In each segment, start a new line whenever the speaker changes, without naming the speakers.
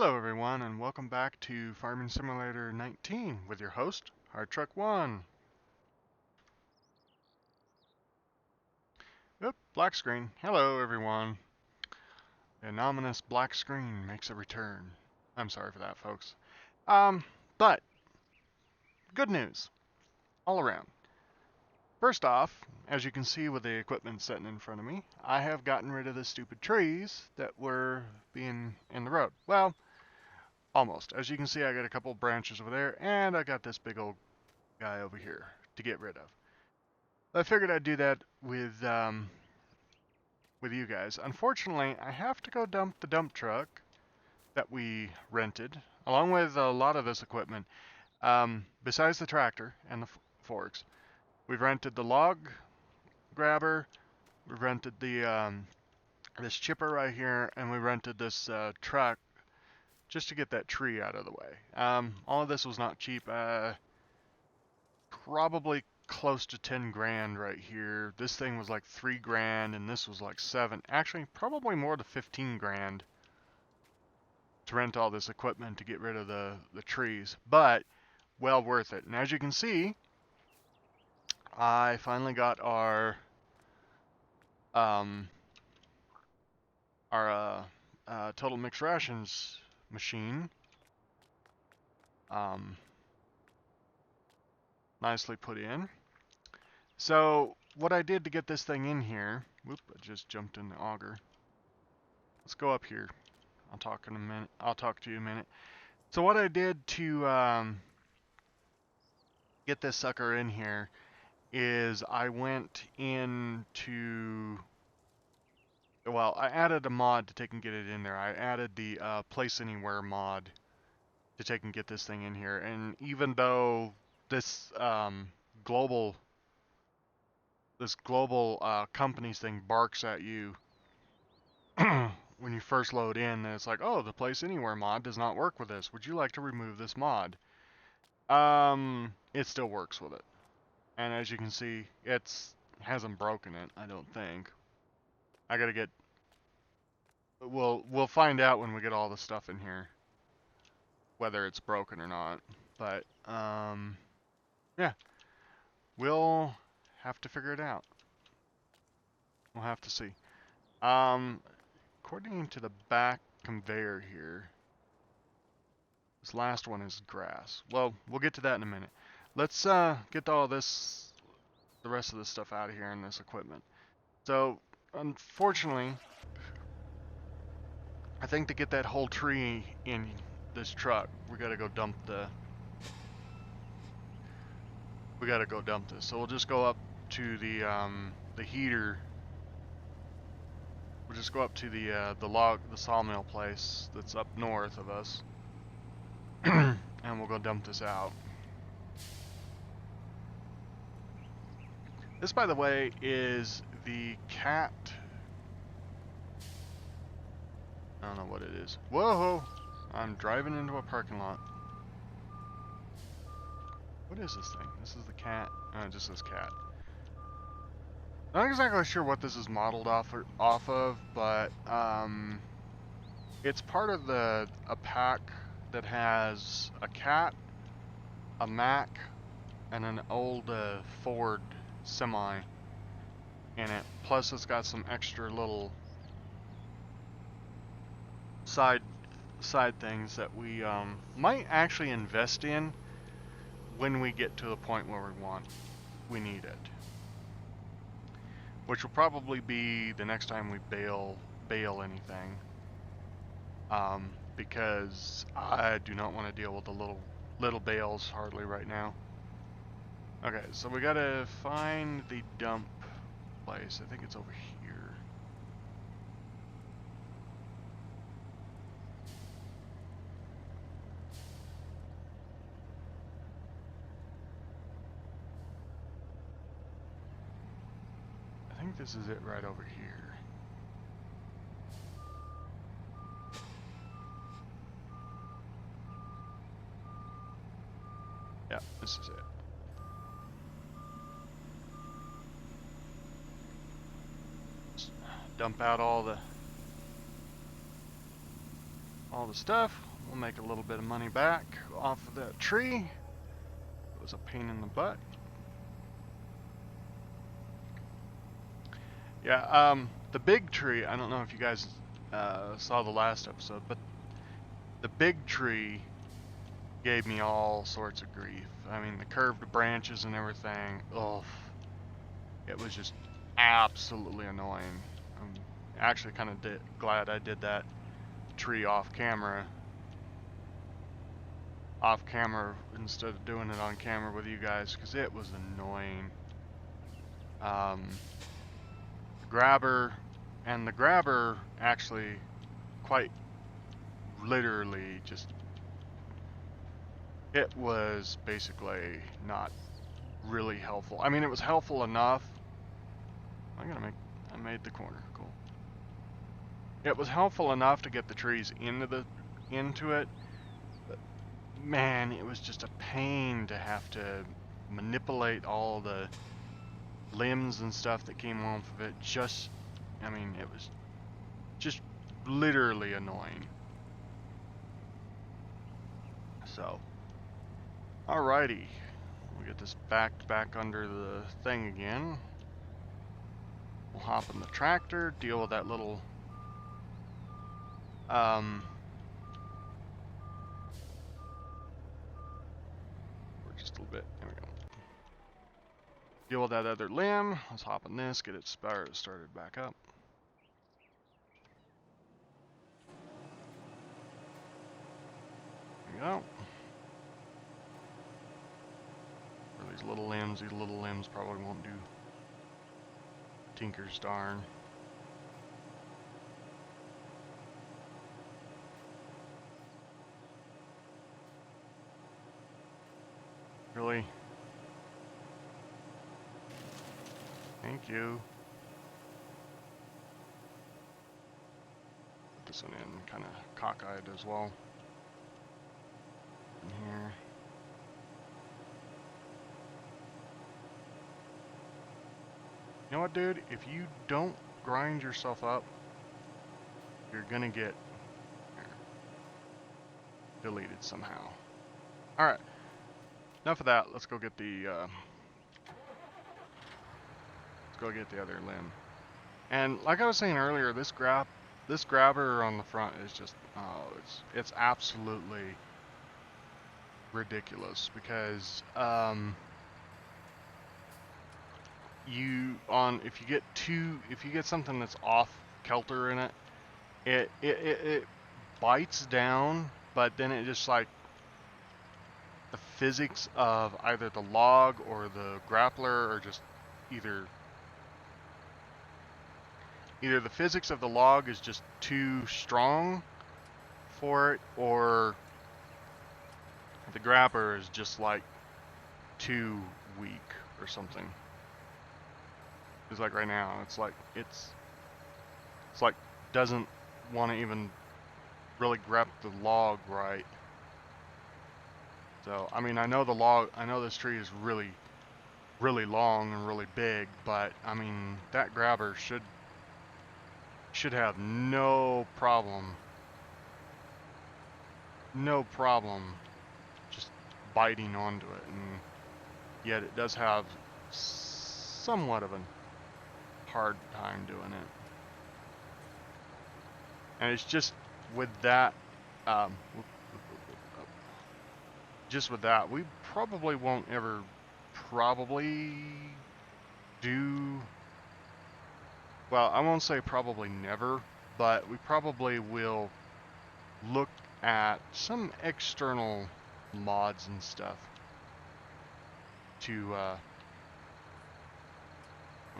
Hello everyone and welcome back to Farming Simulator 19 with your host, Ht1. Oop, black screen. Hello everyone. An ominous black screen makes a return. I'm sorry for that, folks. But good news all around. First off, as you can see with the equipment sitting in front of me, I have gotten rid of the stupid trees that were being in the road. Well, almost. As you can see, I got a couple branches over there, and I got this big old guy over here to get rid of. I figured I'd do that with you guys. Unfortunately, I have to go dump the dump truck that we rented, along with a lot of this equipment. Besides the tractor and the forks, we've rented the log grabber, we've rented the this chipper right here, and we rented this truck just to get that tree out of the way. All of this was not cheap. Probably close to 10 grand right here. This thing was like 3 grand and this was like 7. Actually, probably more to 15 grand to rent all this equipment to get rid of the trees, but well worth it. And as you can see, I finally got our total mixed rations machine nicely put in. So what I did to get this thing in here, whoop, I just jumped in the auger. Let's go up here. I'll talk in a minute. I'll talk to you in a minute. So what I did to get this sucker in here is I went into, well, I added a mod to take and get it in there. I added the Place Anywhere mod to take and get this thing in here. And even though this global companies thing barks at you when you first load in, and it's like, oh, the Place Anywhere mod does not work with this. Would you like to remove this mod? It still works with it. And as you can see, hasn't broken it, I don't think. I gotta get, we'll find out when we get all the stuff in here, whether it's broken or not. But, yeah, we'll have to figure it out. We'll have to see. According to the back conveyor here, this last one is grass. Well, we'll get to that in a minute. Let's get all this, the rest of this stuff out of here in this equipment. So, unfortunately, I think to get that whole tree in this truck, we gotta go dump this. So we'll just go up to the heater. We'll just go up to the sawmill place that's up north of us, and we'll go dump this out. This, by the way, is the cat. I don't know what it is. Whoa! I'm driving into a parking lot. What is this thing? This is the cat. Oh, it just says cat. Not exactly sure what this is modeled off of, but it's part of a pack that has a cat, a Mac, and an old Ford semi in it. Plus, it's got some extra little side things that we might actually invest in when we get to the point where we need it. Which will probably be the next time we bale anything, because I do not want to deal with the little bales hardly right now. Okay, so we gotta find the dump place. I think it's over here. I think this is it right over here. Yeah, this is it. Let's dump out all the stuff. we'll make a little bit of money back off of that tree. It was a pain in the butt. Yeah, the big tree, I don't know if you guys saw the last episode, but the big tree gave me all sorts of grief. I mean, the curved branches and everything, ugh. It was just absolutely annoying. I'm actually kind of glad I did that tree off camera instead of doing it on camera with you guys, because it was annoying. The grabber actually quite literally just, it was basically not really helpful. I mean, it was helpful enough. I made the corner, cool. It was helpful enough to get the trees into it, but man, it was just a pain to have to manipulate all the limbs and stuff that came off of it. I mean, it was just literally annoying. So, alrighty, we'll get this backed back under the thing again. We'll hop in the tractor, deal with that little, just a little bit, there we go. Deal with that other limb, let's hop in this, get it started back up. There we go. For these little limbs probably won't do tinker's darn. Really? Thank you. Put this one in kind of cockeyed as well. In here. You know what, dude? If you don't grind yourself up, you're gonna get deleted somehow. Alright. Enough of that. Let's go get the other limb. And like I was saying earlier, this grabber on the front is just, it's absolutely ridiculous, because if you get something that's off kilter in it, it bites down, but then it just, like, the physics of either the log or the grappler are just either the physics of the log is just too strong for it, or the grabber is just, like, too weak or something. It's like right now, it's like doesn't want to even really grab the log right. So, I mean, I know this tree is really, really long and really big, but I mean, that grabber should have no problem just biting onto it, and yet it does have somewhat of a hard time doing it. And it's just with that, we probably won't ever do, well, I won't say probably never, but we probably will look at some external mods and stuff to,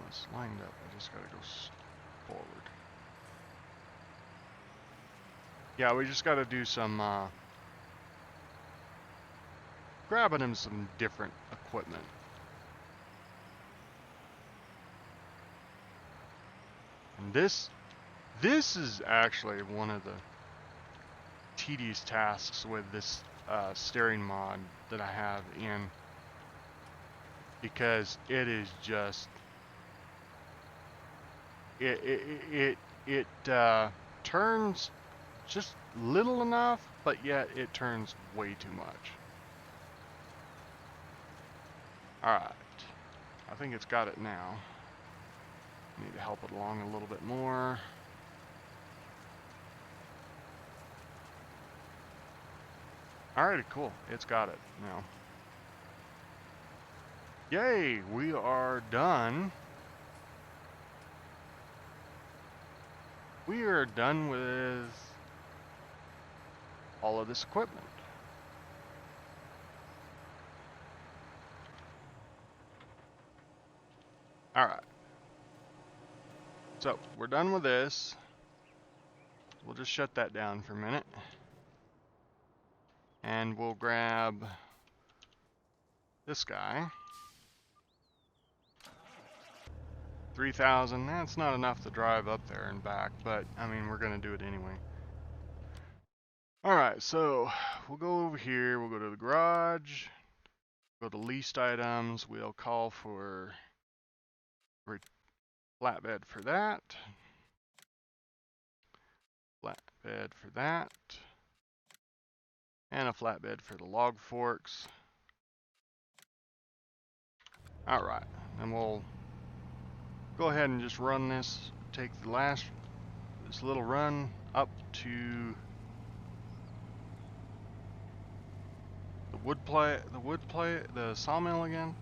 it's lined up, I just gotta go forward. Yeah, we just gotta do some, grabbing him some different equipment. And this is actually one of the tedious tasks with this steering mod that I have in, because it is just it turns just little enough, but yet it turns way too much. Alright, I think it's got it now. Need to help it along a little bit more. Alrighty, cool, it's got it now. Yay, we are done. We are done with all of this equipment. Alright. So, we're done with this. We'll just shut that down for a minute. And we'll grab this guy. 3,000, that's not enough to drive up there and back, but I mean, we're gonna do it anyway. Alright, so we'll go over here, we'll go to the garage, go to leased items, we'll call for flatbed for that, flatbed for that, and a flatbed for the log forks. Alright, and we'll go ahead and just run this, take this little run up to the sawmill again.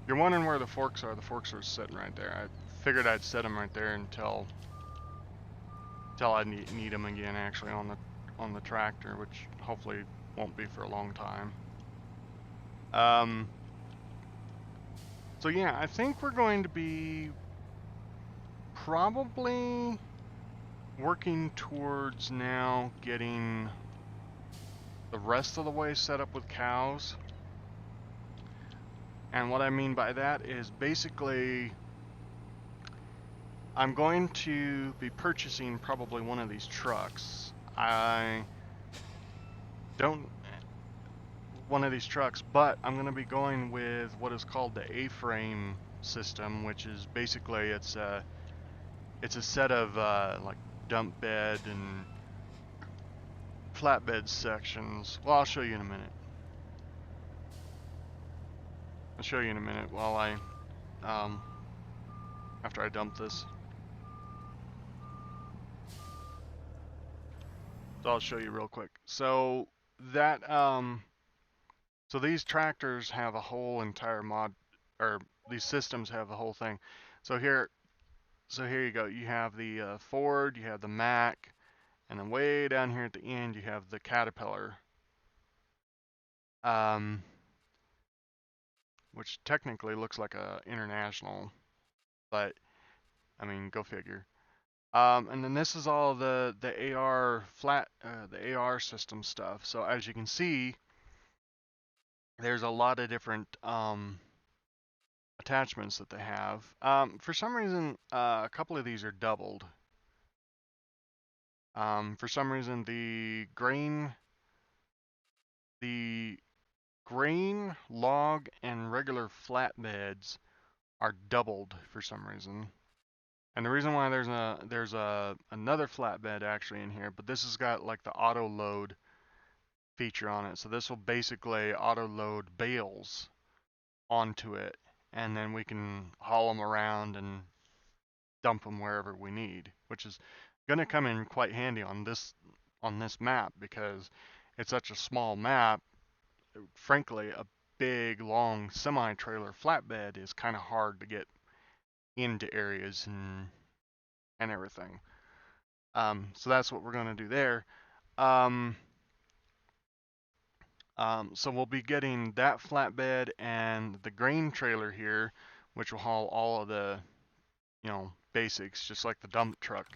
You're wondering where the forks are. The forks are sitting right there. I figured I'd set them right there until I need them again, actually, on the tractor, which hopefully won't be for a long time. So yeah, I think we're going to be probably working towards now getting the rest of the way set up with cows. And what I mean by that is basically I'm going to be purchasing probably one of these trucks. One of these trucks, but I'm going to be going with what is called the A-frame system, which is basically it's a set of like dump bed and flatbed sections. Well, I'll show you in a minute. I'll show you in a minute while I after I dump this. So I'll show you real quick. So that so these tractors have a whole entire or these systems have the whole thing. So here you go. You have the Ford, you have the Mack, and then way down here at the end you have the Caterpillar, which technically looks like a International, but I mean, go figure. And then this is all the AR the AR system stuff. So as you can see, there's a lot of different attachments that they have. For some reason, a couple of these are doubled. For some reason, the grain, log, and regular flatbeds are doubled for some reason. And the reason why there's another flatbed actually in here, but this has got like the auto load feature on it. So this will basically auto load bales onto it, and then we can haul them around and dump them wherever we need, which is going to come in quite handy on this map because it's such a small map. Frankly, a big long semi-trailer flatbed is kind of hard to get into areas and everything. So that's what we're going to do there. So we'll be getting that flatbed and the grain trailer here, which will haul all of the, basics, just like the dump truck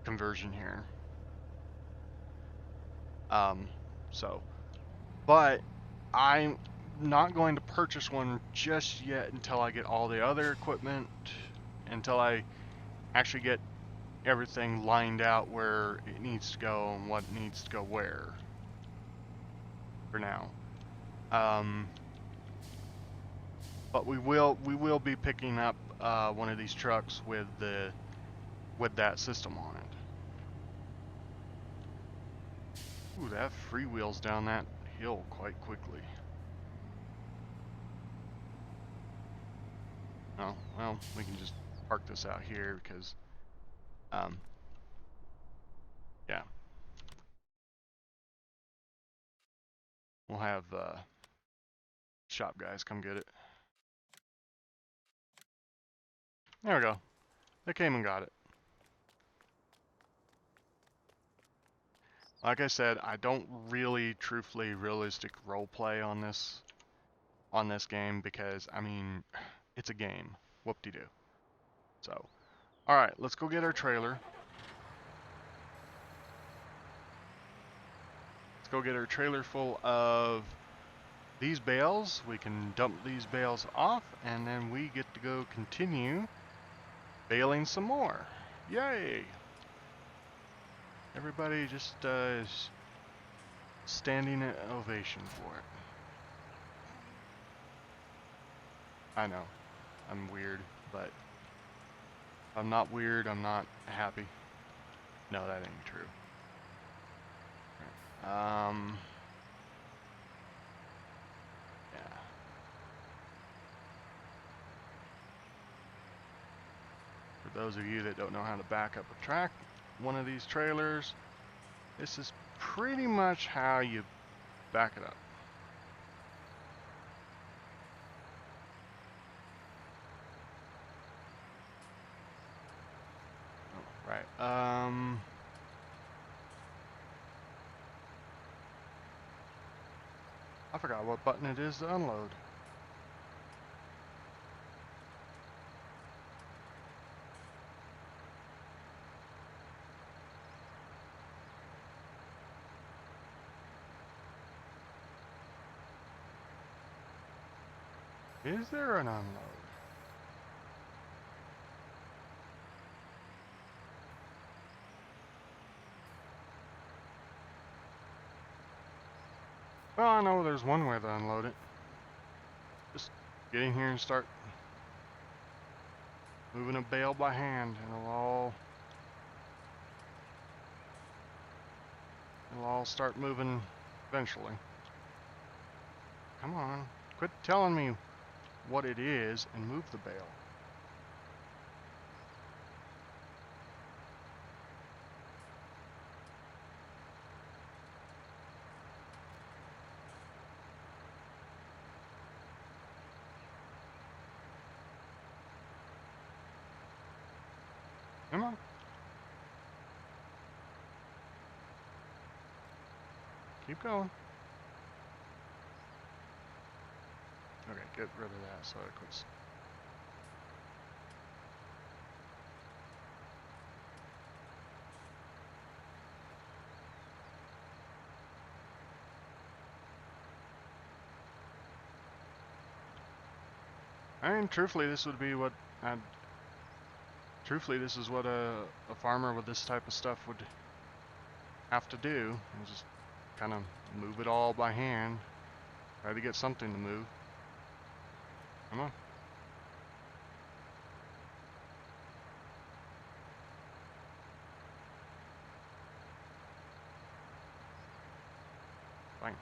conversion here. But I'm not going to purchase one just yet until I get all the other equipment, until I actually get everything lined out where it needs to go and what needs to go where. For now. But we will be picking up one of these trucks with that system on it. Ooh, that freewheels down that hill quite quickly. Oh, well, we can just park this out here because, yeah. We'll have shop guys come get it. There we go. They came and got it. Like I said, I don't really, truthfully, realistic roleplay on this game because, I mean, it's a game. Whoop-de-doo. So, alright, let's go get our trailer. Let's go get our trailer full of these bales. We can dump these bales off, and then we get to go continue baling some more. Yay! Everybody just is standing an ovation for it. I know, I'm weird, but if I'm not weird, I'm not happy. No, that ain't true. Yeah. For those of you that don't know how to back up a track, one of these trailers, this is pretty much how you back it up. Oh, right. I forgot what button it is to unload. Is there an unload? Well, I know there's one way to unload it. Just get in here and start moving a bale by hand, and it'll all start moving eventually. Come on, quit telling me what it is and move the bale. Come on. Keep going. Okay, get rid of that so it quits. I mean, truthfully, this would be what I'd... Truthfully, this is what a farmer with this type of stuff would have to do. And just kind of move it all by hand. Try to get something to move. Come on. Fine.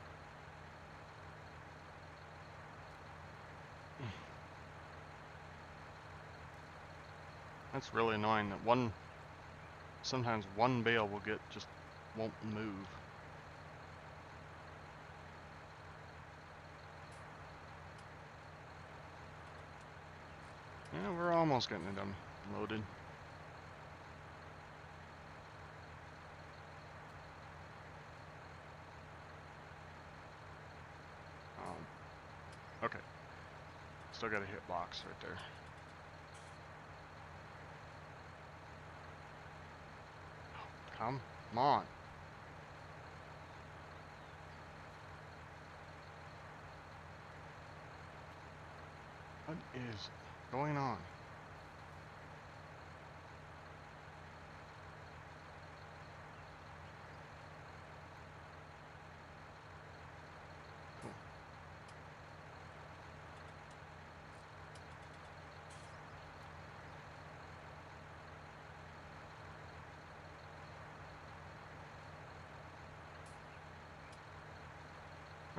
That's really annoying that sometimes one bale will just won't move. Yeah, we're almost getting it unloaded. Okay. Still got a hit box right there. Come on. What is going on? Cool.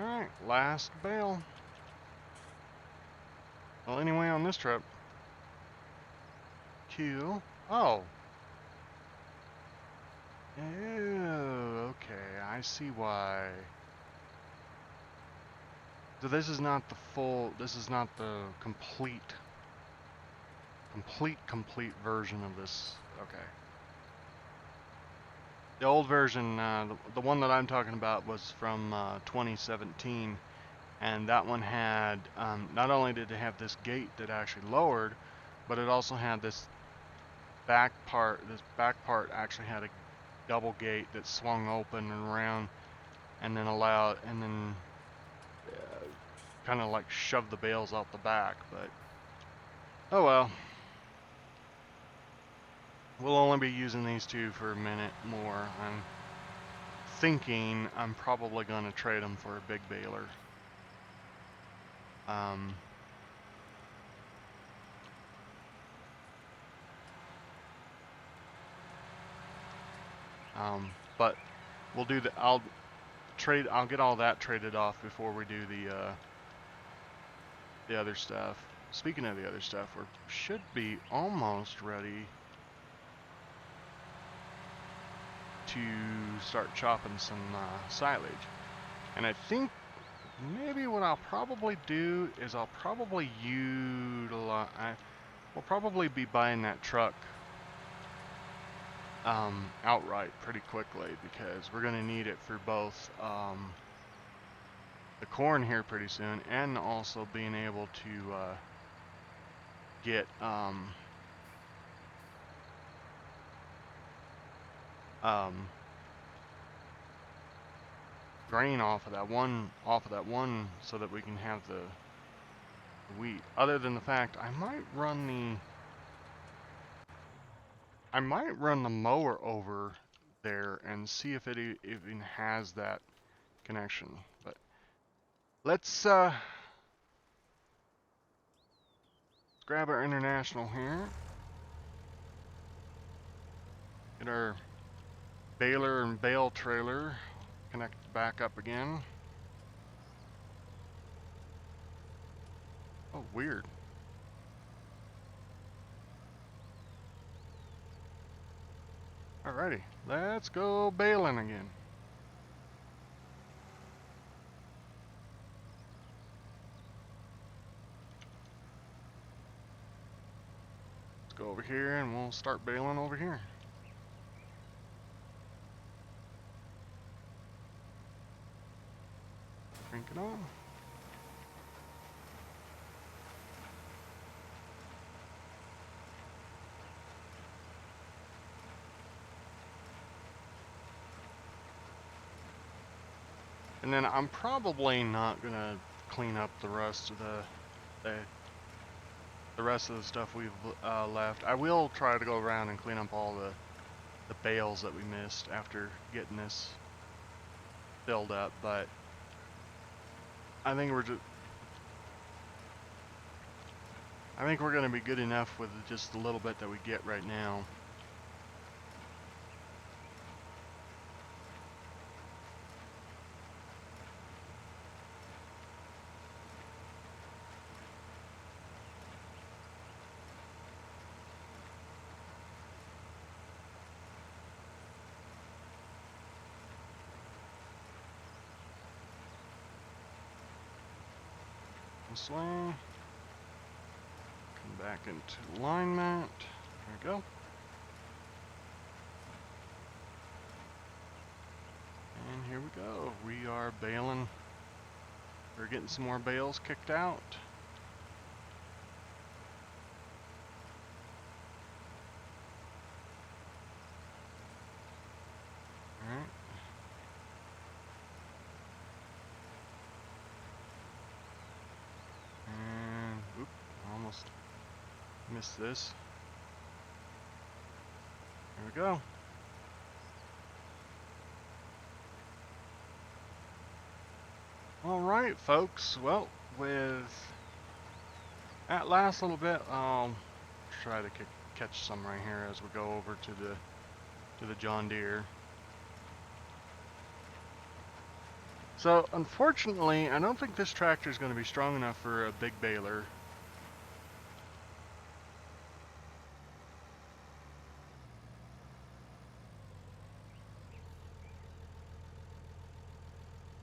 Alright, last bale. Well, anyway, on this trip. Q. Oh. Ew, okay, I see why. So this is not the full, this is not the complete version of this. Okay. The old version, the one that I'm talking about was from 2017, and that one had, not only did it have this gate that actually lowered, but it also had this back part actually had a double gate that swung open and around, and then kind of like shoved the bales out the back, but oh well. We'll only be using these two for a minute more. I'm thinking I'm probably going to trade them for a big baler. But we'll do the. I'll get all that traded off before we do the other stuff. Speaking of the other stuff, we should be almost ready to start chopping some silage. And I think maybe what I'll probably do is I'll probably utilize. We'll probably be buying that truck outright pretty quickly, because we're going to need it for both the corn here pretty soon, and also being able to get grain off of that one, so that we can have the wheat. Other than the fact, I might run the mower over there and see if it even has that connection. But let's grab our international here. Get our baler and bale trailer connected back up again. Oh, weird. Alrighty, let's go baling again. Let's go over here and we'll start baling over here. Crank it on. And then I'm probably not gonna clean up the rest of the rest of the stuff we've left. I will try to go around and clean up all the bales that we missed after getting this filled up, but I think we're gonna be good enough with just the little bit that we get right now. This way. Come back into alignment. There we go. And here we go. We are baling. We're getting some more bales kicked out. Alright. And, oop, almost missed this. There we go. Alright, folks. Well, with that last little bit, I'll try to catch some right here as we go over to the John Deere. So, unfortunately, I don't think this tractor is going to be strong enough for a big baler.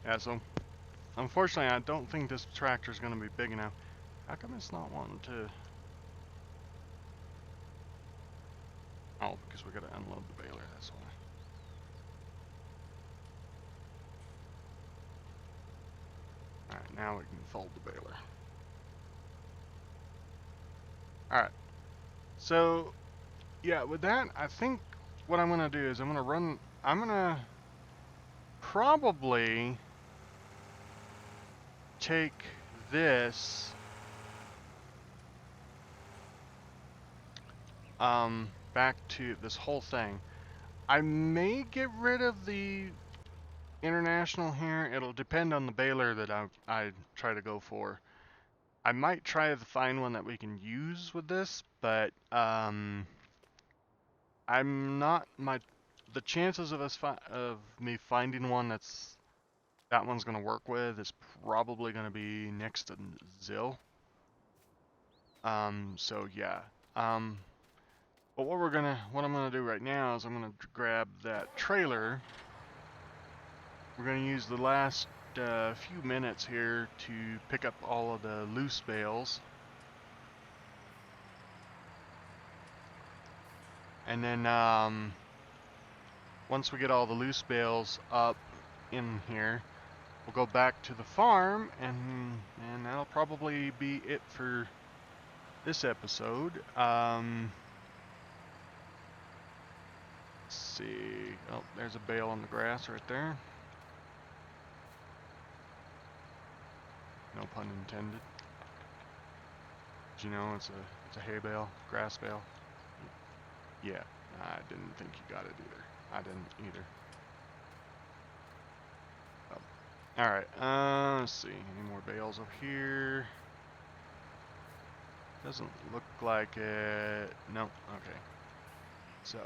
Yeah, so, unfortunately, I don't think this tractor is going to be big enough. How come it's not wanting to... Oh, because we got to unload the baler, that's why. Alright, now we can fold the baler. Alright, so, yeah, with that, I think what I'm going to do is I'm going to probably take this, back to this whole thing. I may get rid of the international here. It'll depend on the baler that I try to go for. I might try to find one that we can use with this, but I'm not the chances of me finding one that one's gonna work with is probably gonna be next to Zill. So yeah. But what I'm gonna do right now is I'm gonna grab that trailer. We're gonna use the last few minutes here to pick up all of the loose bales. And then once we get all the loose bales up in here, we'll go back to the farm, and that'll probably be it for this episode. Let's see. Oh, there's a bale on the grass right there. No pun intended. Did you know it's a hay bale, grass bale? Yeah, I didn't think you got it either. I didn't either. Oh. Alright, let's see. Any more bales over here? Doesn't look like it. Nope, okay. So...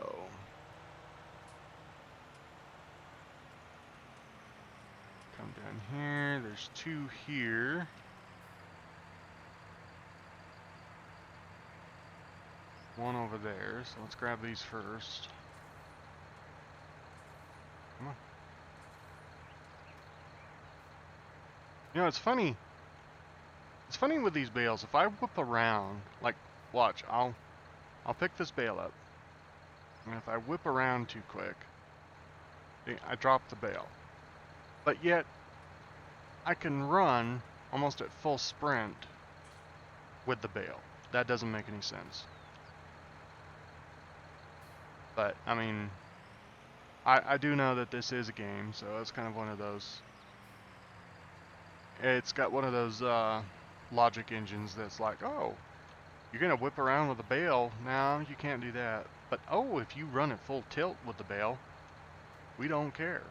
come down here. There's 2 here. One over there, so let's grab these first. Come on. You know, it's funny. It's funny with these bales. If I whip around, like, watch, I'll pick this bale up. And if I whip around too quick, I drop the bale. But yet, I can run almost at full sprint with the bale. That doesn't make any sense. But, I mean, I do know that this is a game, so it's kind of one of those. It's got one of those logic engines that's like, oh, you're going to whip around with a bale. No, you can't do that. But, oh, if you run at full tilt with the bale, we don't care.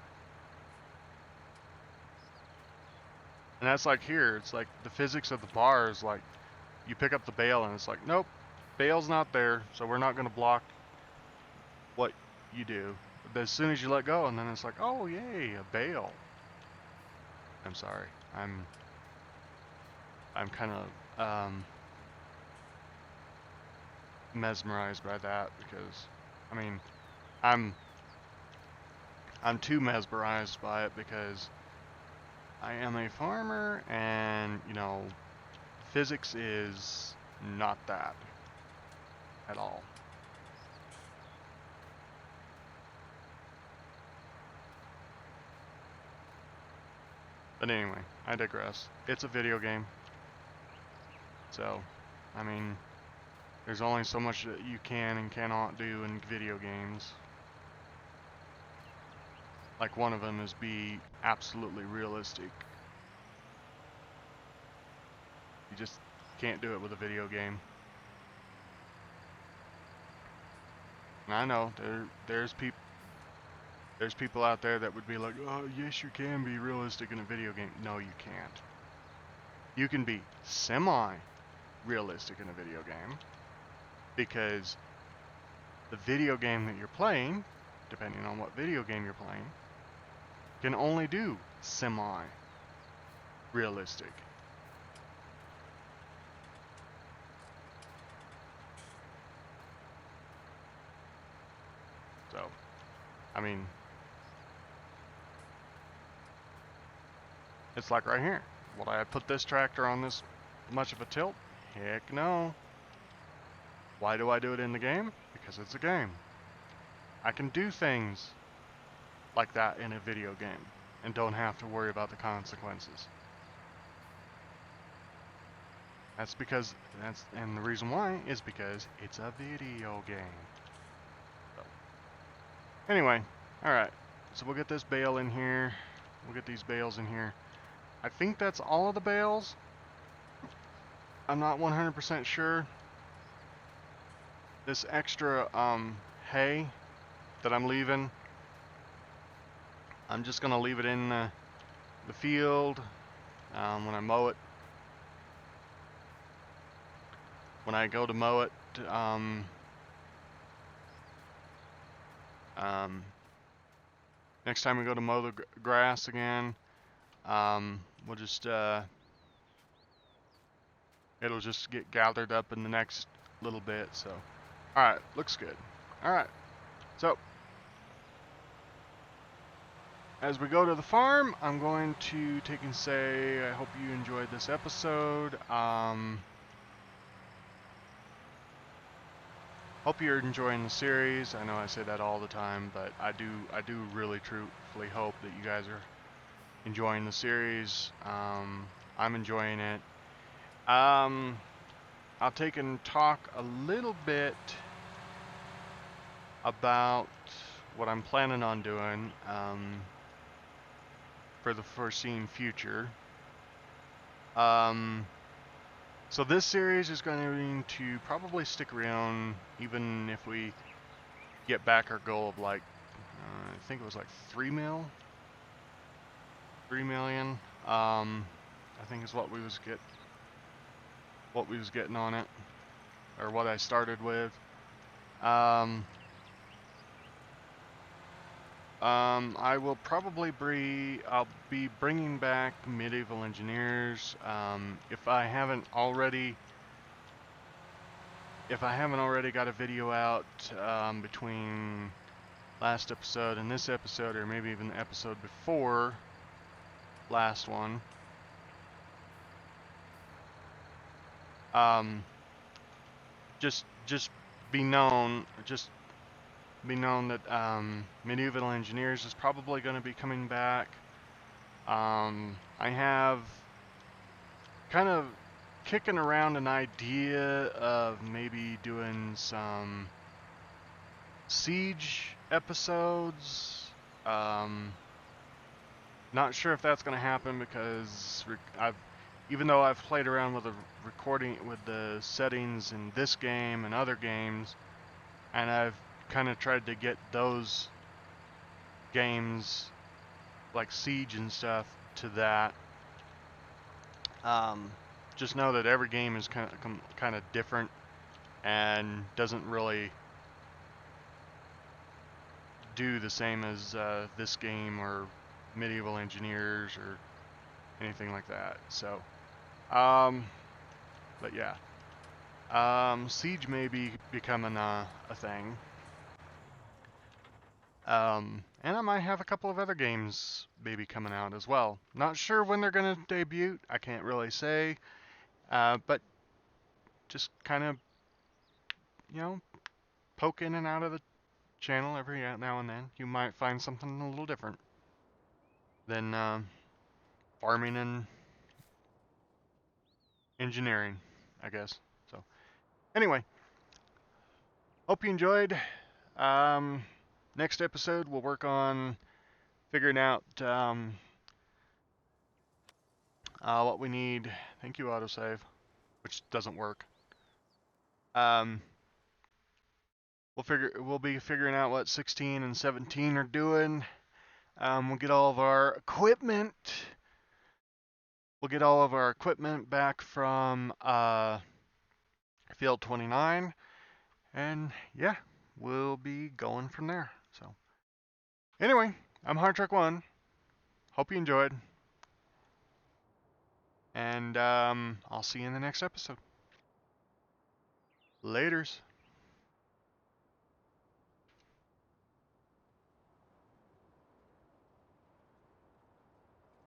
And that's like here. It's like the physics of the bar is like, you pick up the bale and it's like, nope, bale's not there, so we're not going to block what you do. But as soon as you let go, and then it's like, oh, yay, a bale. I'm sorry. I'm kind of mesmerized by that because, I mean, I'm too mesmerized by it because I am a farmer, and you know, physics is not that at all. But anyway, I digress. It's a video game. So, I mean, there's only so much that you can and cannot do in video games. Like, one of them is be absolutely realistic. You just can't do it with a video game. And I know there's people out there that would be like, oh, yes, you can be realistic in a video game. No, you can't. You can be semi-realistic in a video game because the video game that you're playing, depending on what video game you're playing, can only do semi-realistic. So, I mean, it's like right here. Would I put this tractor on this much of a tilt? Heck no. Why do I do it in the game? Because it's a game. I can do things like that in a video game and don't have to worry about the consequences. And the reason why is because it's a video game. So, anyway, alright. So we'll get this bale in here. We'll get these bales in here. I think that's all of the bales. I'm not 100% sure. This extra hay that I'm leaving, I'm just gonna leave it in the field when I mow it. When I go to mow it, next time we go to mow the grass again, we'll just it'll just get gathered up in the next little bit. So, all right, looks good. All right, so as we go to the farm, I'm going to take and say I hope you enjoyed this episode. Hope you're enjoying the series. I know I say that all the time, but I do really truthfully hope that you guys are enjoying the series. I'm enjoying it. I'll take and talk a little bit about what I'm planning on doing for the foreseen future. So this series is going to probably stick around even if we get back our goal of like, I think it was like 3 million. I think is what we was getting on it, or what I started with. I will probably I'll be bringing back Medieval Engineers. If I haven't already got a video out between last episode and this episode, or maybe even the episode before last one, just be known that Medieval Engineers is probably going to be coming back. I have kind of kicking around an idea of maybe doing some Siege episodes. Not sure if that's going to happen because even though I've played around with the settings in this game and other games, and I've kind of tried to get those games like Siege and stuff to that. Just know that every game is kind of different and doesn't really do the same as this game or Medieval Engineers or anything like that. So, but yeah, Siege may be becoming a thing. And I might have a couple of other games maybe coming out as well. Not sure when they're going to debut. I can't really say. But just kind of, poke in and out of the channel every now and then. You might find something a little different than farming and engineering, I guess. So, anyway, hope you enjoyed. Next episode, we'll work on figuring out what we need. Thank you, autosave, which doesn't work. We'll be figuring out what 16 and 17 are doing. We'll get all of our equipment. We'll get all of our equipment back from Field 29, and yeah, we'll be going from there. So, anyway, I'm Hard Truck 1. Hope you enjoyed. And I'll see you in the next episode. Laters.